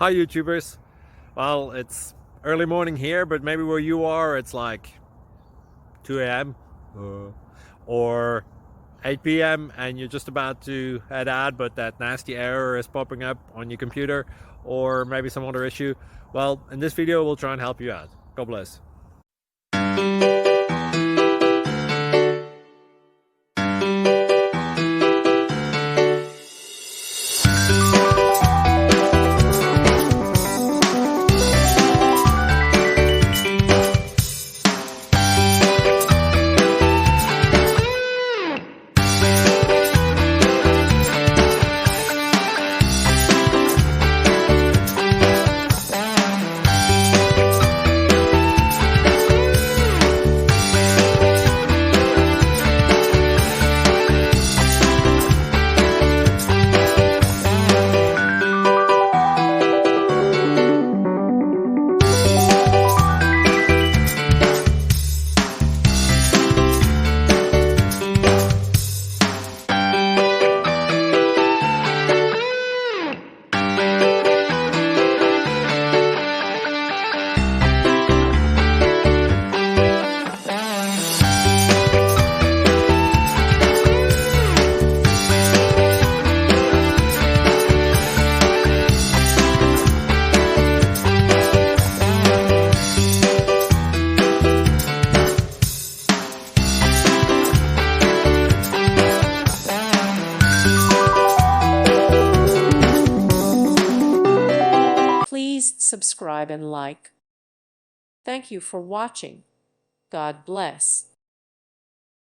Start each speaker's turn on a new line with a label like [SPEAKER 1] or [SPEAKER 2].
[SPEAKER 1] Hi YouTubers. Well, it's early morning here, but maybe where you are it's like 2 a.m. or 8 p.m. and you're just about to head out, but that nasty error is popping up on your computer, or maybe some other issue. Well, in this video we'll try and help you out. God bless.
[SPEAKER 2] Please subscribe and like. Thank you for watching. God bless.